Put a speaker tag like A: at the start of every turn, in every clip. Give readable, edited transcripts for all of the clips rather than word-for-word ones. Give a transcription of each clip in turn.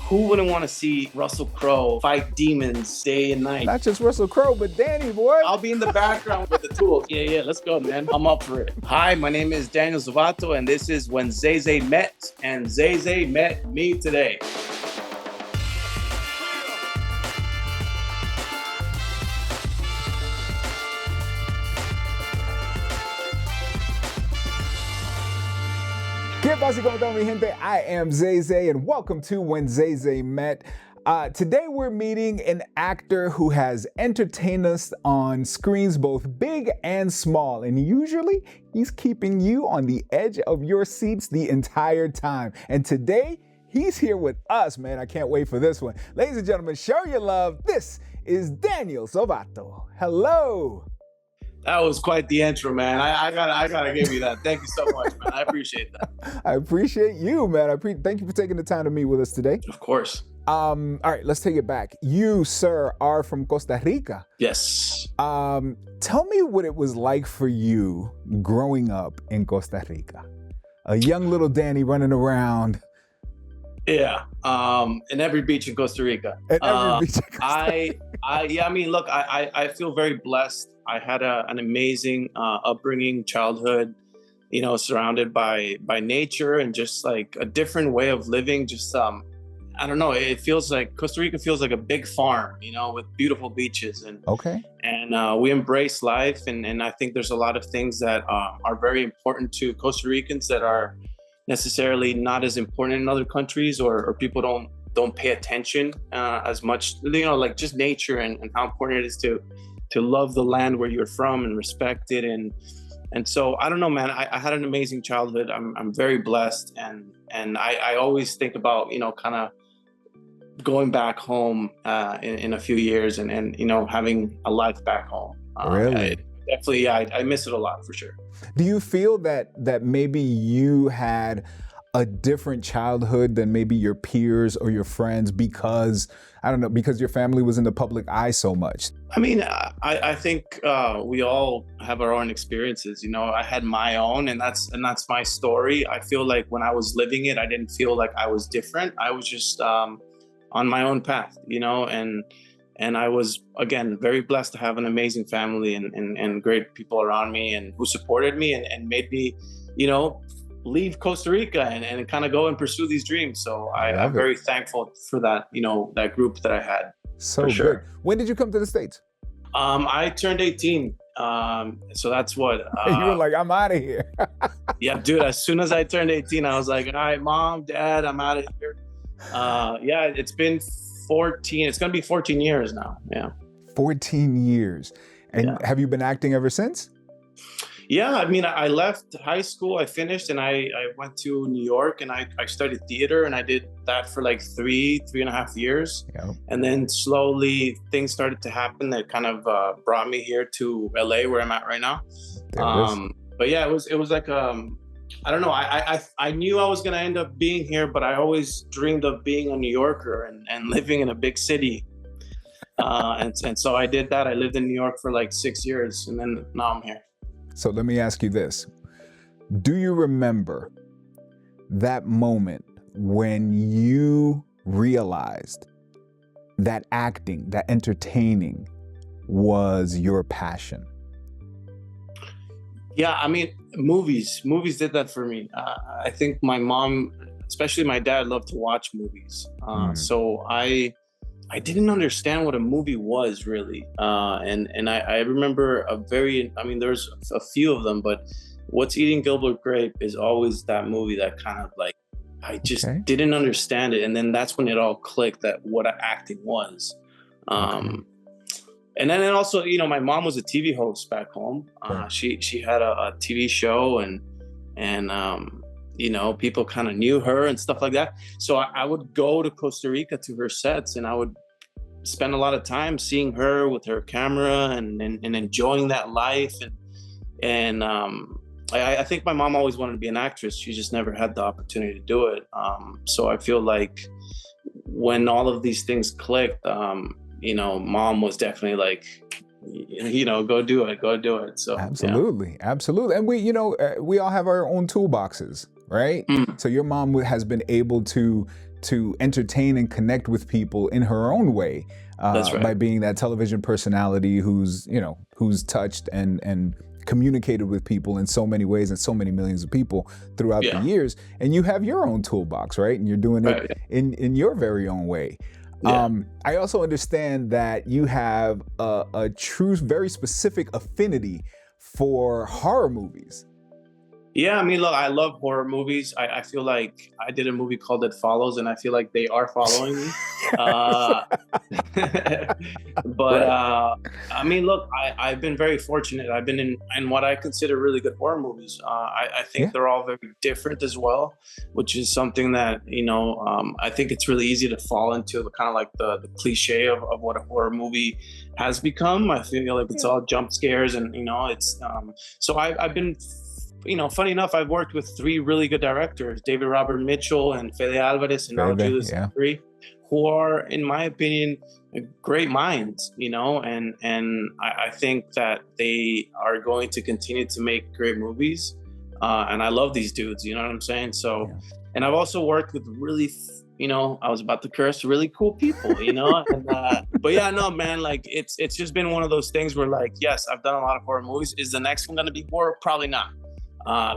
A: Who wouldn't want to see Russell Crowe fight demons day and night?
B: Not just Russell Crowe, but Danny, boy.
A: I'll be in the background with the tools. Yeah, let's go, man. I'm up for it. Hi, my name is Daniel Zovatto, and this is When Zay Zay Met, and Zay Zay met me today.
B: ¿Qué pasa, cómo están, mi gente? I am Zay Zay, and welcome to When Zay Zay Met. Today we're meeting an actor who has entertained us on screens both big and small, and usually he's keeping you on the edge of your seats the entire time. And today he's here with us, man. I can't wait for this one. Ladies and gentlemen, show your love. This is Daniel Zovatto. Hello.
A: That was quite the intro, man. I gotta give you that. Thank you so much, man. I appreciate that.
B: I appreciate you, man. Thank you for taking the time to meet with us today.
A: Of course.
B: All right, let's take it back. You, sir, are from Costa Rica.
A: Yes.
B: Tell me what it was like for you growing up in Costa Rica. A young little Danny running around.
A: Yeah. In every beach in Costa Rica.
B: At every beach in Costa Rica.
A: I feel very blessed. I had an amazing upbringing, childhood, surrounded by nature and just like a different way of living. Just, I don't know, it feels like Costa Rica feels like a big farm, with beautiful beaches. And we embrace life. And I think there's a lot of things that are very important to Costa Ricans that are necessarily not as important in other countries, or people don't pay attention as much, like just nature and how important it is to love the land where you're from and respect it. And so, I don't know, man, I had an amazing childhood. I'm very blessed. And I always think about, kind of going back home in a few years and having a life back home.
B: Really?
A: I miss it a lot for sure.
B: Do you feel that maybe you had a different childhood than maybe your peers or your friends because your family was in the public eye so much?
A: I mean, I think we all have our own experiences. I had my own, and that's my story. I feel like when I was living it, I didn't feel like I was different. I was just on my own path, and I was, again, very blessed to have an amazing family and great people around me and who supported me and made me, leave Costa Rica and kind of go and pursue these dreams. So I'm very thankful for that, that group that I had.
B: So
A: for sure.
B: Good. When did you come to the States?
A: I turned 18. So that's what.
B: You were like, I'm out of here.
A: Yeah, dude, as soon as I turned 18, I was like, all right, mom, dad, I'm out of here. It's been 14. It's going to be 14 years now. Yeah.
B: 14 years. And have you been acting ever since?
A: Yeah, I mean, I left high school, I finished, and I went to New York and I studied theater, and I did that for like three and a half years. Yeah. And then slowly things started to happen that kind of brought me here to LA, where I'm at right now. But yeah, it was like, I don't know, I knew I was going to end up being here, but I always dreamed of being a New Yorker and living in a big city. And so I did that. I lived in New York for like 6 years, and then now I'm here.
B: So let me ask you this. Do you remember that moment when you realized that acting, that entertaining was your passion?
A: Yeah, I mean, movies did that for me. I think my mom, especially my dad, loved to watch movies. So I didn't understand what a movie was really. And I remember there's a few of them, but What's Eating Gilbert Grape is always that movie that kind of like, I just didn't understand it. And then that's when it all clicked that what acting was. And then also, my mom was a TV host back home. She had a TV show and people kind of knew her and stuff like that. So I would go to Costa Rica to her sets, and I would spend a lot of time seeing her with her camera and enjoying that life. And I think my mom always wanted to be an actress. She just never had the opportunity to do it. So I feel like when all of these things clicked, mom was definitely like, go do it. So
B: absolutely. And we all have our own toolboxes, right? So your mom has been able to to entertain and connect with people in her own way.
A: That's right.
B: By being that television personality who's touched and communicated with people in so many ways and so many millions of people throughout the years. And you have your own toolbox, right? And you're doing it in your very own way. Yeah. I also understand that you have a true, very specific affinity for horror movies.
A: Yeah, I mean, look, I love horror movies. I feel like I did a movie called It Follows, and I feel like they are following me. I mean, look, I've been very fortunate. I've been in what I consider really good horror movies. I think they're all very different as well, which is something that, I think it's really easy to fall into the kind of like the cliche of what a horror movie has become. I feel like it's all jump scares and, it's, so I've been, funny enough, I've worked with 3 really good directors, David Robert Mitchell and Fede Alvarez and now Julius Henry, who are, in my opinion, great minds, and I think that they are going to continue to make great movies. And I love these dudes, you know what I'm saying? So, and I've also worked with really, I was about to curse, really cool people, and, but yeah, no, man, like it's just been one of those things where like, yes, I've done a lot of horror movies. Is the next one going to be horror? Probably not.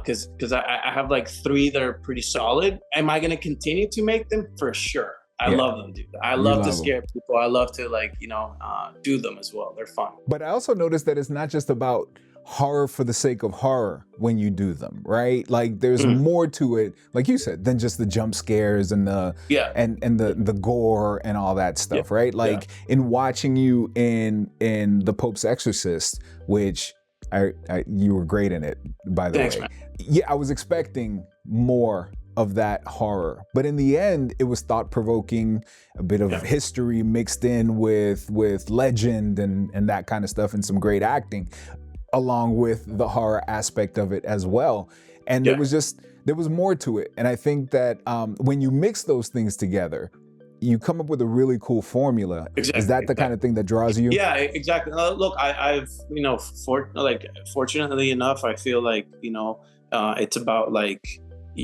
A: Because I have like 3 that are pretty solid. Am I going to continue to make them? For sure. I love them, dude. I love to scare people. I love to do them as well. They're fun.
B: But I also noticed that it's not just about horror for the sake of horror when you do them, right? Like there's more to it, like you said, than just the jump scares and the and the gore and all that stuff, right? Like in watching you in the Popes Exorcist, which you were great in it, by the way. Man. Yeah, I was expecting more of that horror, but in the end, it was thought-provoking, a bit of history mixed in with legend and that kind of stuff, and some great acting, along with the horror aspect of it as well. And there was more to it. And I think that when you mix those things together, you come up with a really cool formula. Exactly. Is that the kind of thing that draws you?
A: Yeah, exactly. Look, I've fortunately enough, I feel like it's about like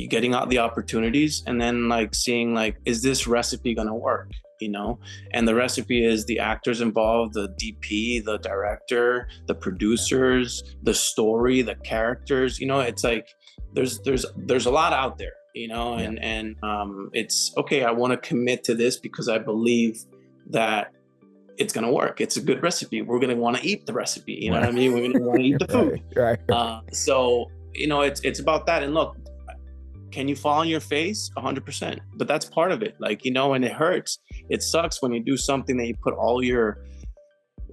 A: getting out the opportunities and then like seeing like, is this recipe gonna work? And the recipe is the actors involved, the DP, the director, the producers, the story, the characters. It's like there's a lot out there. And it's okay. I want to commit to this because I believe that it's going to work. It's a good recipe. We're going to want to eat the recipe. You know what I mean? We're going to want to eat the food. Right. So, it's about that. And look, can you fall on your face? 100%. But that's part of it. Like, and it hurts. It sucks when you do something that you put all your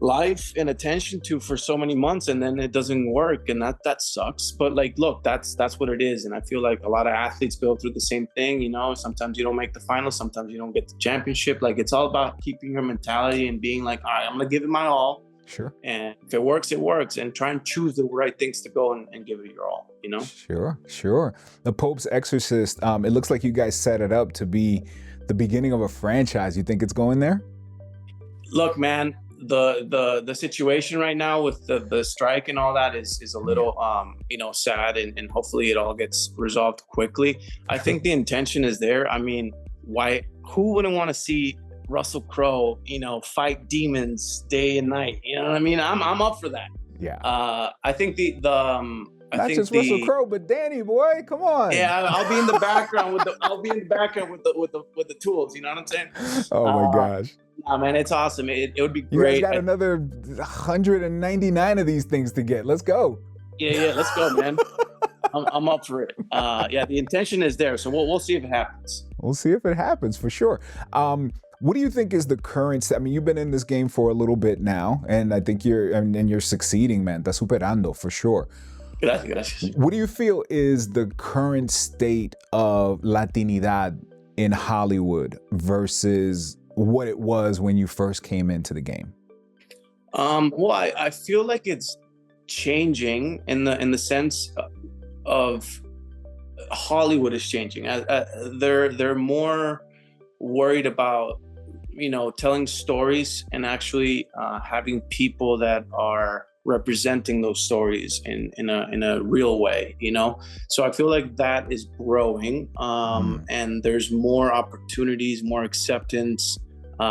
A: life and attention to for so many months and then it doesn't work, and that sucks. But like, look, that's what it is. And I feel like a lot of athletes go through the same thing. Sometimes you don't make the final, sometimes you don't get the championship. Like, it's all about keeping your mentality and being like, all right, I'm gonna give it my all.
B: Sure.
A: And if it works, it works. And try and choose the right things to go and give it your all.
B: Sure. The Popes Exorcist, it looks like you guys set it up to be the beginning of a franchise. You think it's going there?
A: Look, man, the situation right now with the strike and all that is a little sad, and hopefully it all gets resolved quickly. I think the intention is there. I mean, who wouldn't want to see Russell Crowe fight demons day and night? You know what I mean? I'm up for that.
B: Yeah.
A: I think
B: not just Russell Crowe, but Danny, boy, come on.
A: Yeah, I'll be in the background with the tools. You know what I'm saying?
B: Oh my gosh.
A: Nah, man, it's awesome. It would be great.
B: You guys got another 199 of these things to get. Let's go.
A: Yeah, let's go, man. I'm up for it. The intention is there, so we'll see if it happens.
B: We'll see if it happens for sure. What do you think is the current? I mean, you've been in this game for a little bit now, and I think you're succeeding, man. Estás superando for sure.
A: Gracias.
B: What do you feel is the current state of Latinidad in Hollywood versus what it was when you first came into the game?
A: Well, I feel like it's changing in the sense of Hollywood is changing. They're more worried about telling stories and actually having people that are representing those stories in a real way, you know? So I feel like that is growing, and there's more opportunities, more acceptance.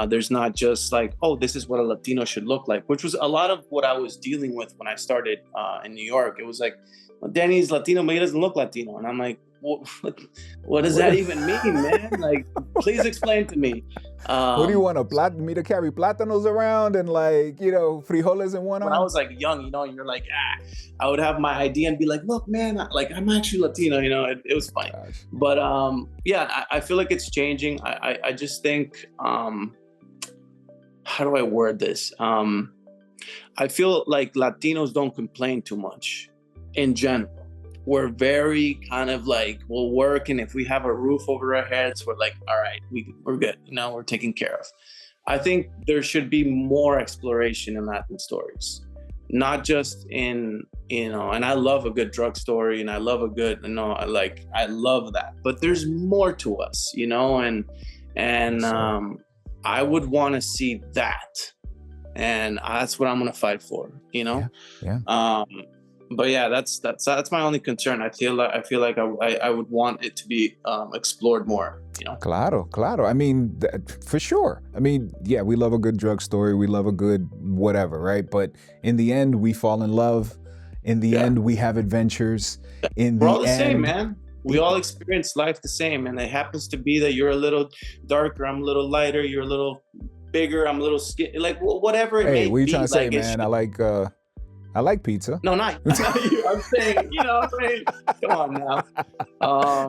A: There's not just like, oh, this is what a Latino should look like, which was a lot of what I was dealing with when I started in New York. It was like, well, Danny's Latino, but he doesn't look Latino. And I'm like, what does that even mean, man? Like, please explain to me.
B: What do you want, me to carry plátanos around and like, you know, frijoles in one arm?
A: When I was like young, you know, you're like, I would have my ID and be like, look, man, like I'm actually Latino, you know, it was funny. Gosh. But yeah, I feel like it's changing. I just think, how do I word this? I feel like Latinos don't complain too much in general. We're very kind of like, we'll work, and if we have a roof over our heads, we're like, all right, we're good, you know, we're taken care of. I think there should be more exploration in Latin stories, not just in, you know, and I love a good drug story, and I love a good, you know, I love that, but there's more to us, you know, and I would want to see that, and that's what I'm gonna fight for, you know. Yeah. But yeah, that's my only concern. I feel like I would want it to be explored more, you know.
B: Claro. I mean, for sure. I mean, yeah, we love a good drug story. We love a good whatever, right? But in the end, we fall in love. In the end, we have adventures.
A: We're all the same, man. We all experience life the same, and it happens to be that you're a little darker, I'm a little lighter, you're a little bigger, I'm a little skinny, like whatever it may be.
B: Hey, what are you trying to say, man? I like pizza.
A: No, not you. I'm saying, you know, come on now.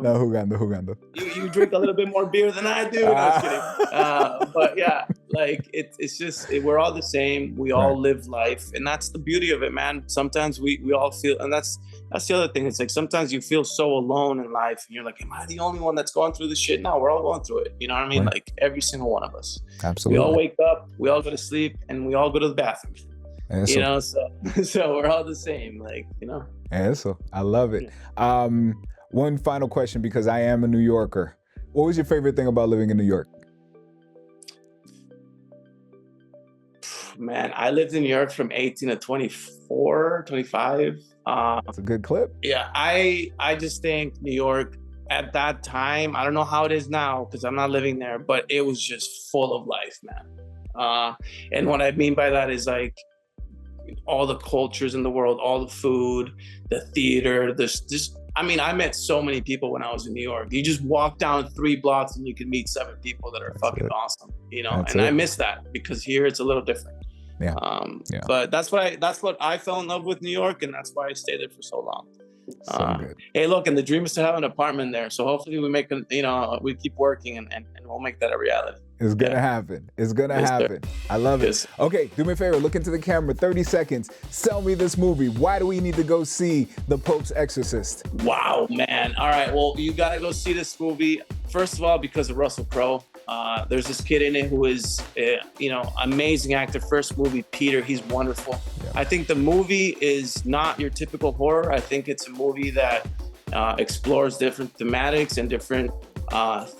B: No, jugando.
A: You drink a little bit more beer than I do. No, I'm kidding. But yeah, like it's just, we're all the same. We all live life, and that's the beauty of it, man. Sometimes we all feel, and that's the other thing. It's like sometimes you feel so alone in life, and you're like, am I the only one that's going through this shit? No, we're all going through it. You know what I mean? Right. Like every single one of us.
B: Absolutely.
A: We all wake up, we all go to sleep, and we all go to the bathroom. Eso. You know, so we're all the same, like, you know.
B: Eso, I love it. One final question, because I am a New Yorker. What was your favorite thing about living in New York?
A: Man, I lived in New York from 18 to 24, 25.
B: That's a good clip.
A: Yeah, I just think New York at that time, I don't know how it is now because I'm not living there, but it was just full of life, man. And what I mean by that is like, all the cultures in the world, all the food, the theater, I met so many people when I was in New York. You just walk down 3 blocks and you can meet 7 people that are fucking awesome, you know. I miss that because here it's a little different. Yeah. But that's what I fell in love with New York, and that's why I stayed there for so long.
B: So good.
A: Hey, look, and the dream is to have an apartment there. So hopefully we keep working and we'll make that a reality.
B: It's gonna happen. It's gonna happen. I love it. Okay, do me a favor, look into the camera, 30 seconds. Sell me this movie. Why do we need to go see The Popes Exorcist?
A: Wow, man. All right, well, you gotta go see this movie. First of all, because of Russell Crowe. There's this kid in it who is, amazing actor. First movie, Peter, he's wonderful. Yeah. I think the movie is not your typical horror. I think it's a movie that explores different thematics and different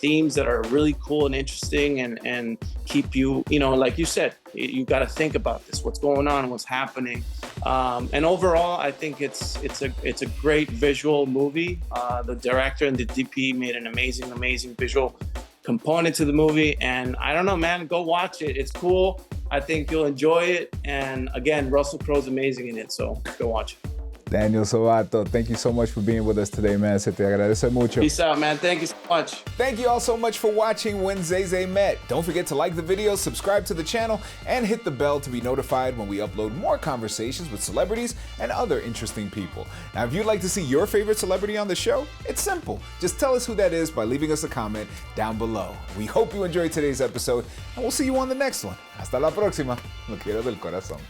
A: themes that are really cool and interesting and keep you, like you said, you got to think about this, what's going on, what's happening. And overall, I think it's a great visual movie. The director and the DP made an amazing visual component to the movie. And I don't know, man, go watch it. It's cool. I think you'll enjoy it. And again, Russell Crowe's amazing in it. So go watch it.
B: Daniel Zovatto, thank you so much for being with us today, man. Se te agradece mucho.
A: Peace out, man. Thank you so much.
B: Thank you all so much for watching When Zay Zay Met. Don't forget to like the video, subscribe to the channel, and hit the bell to be notified when we upload more conversations with celebrities and other interesting people. Now, if you'd like to see your favorite celebrity on the show, it's simple. Just tell us who that is by leaving us a comment down below. We hope you enjoyed today's episode, and we'll see you on the next one. Hasta la próxima. Lo quiero del corazón.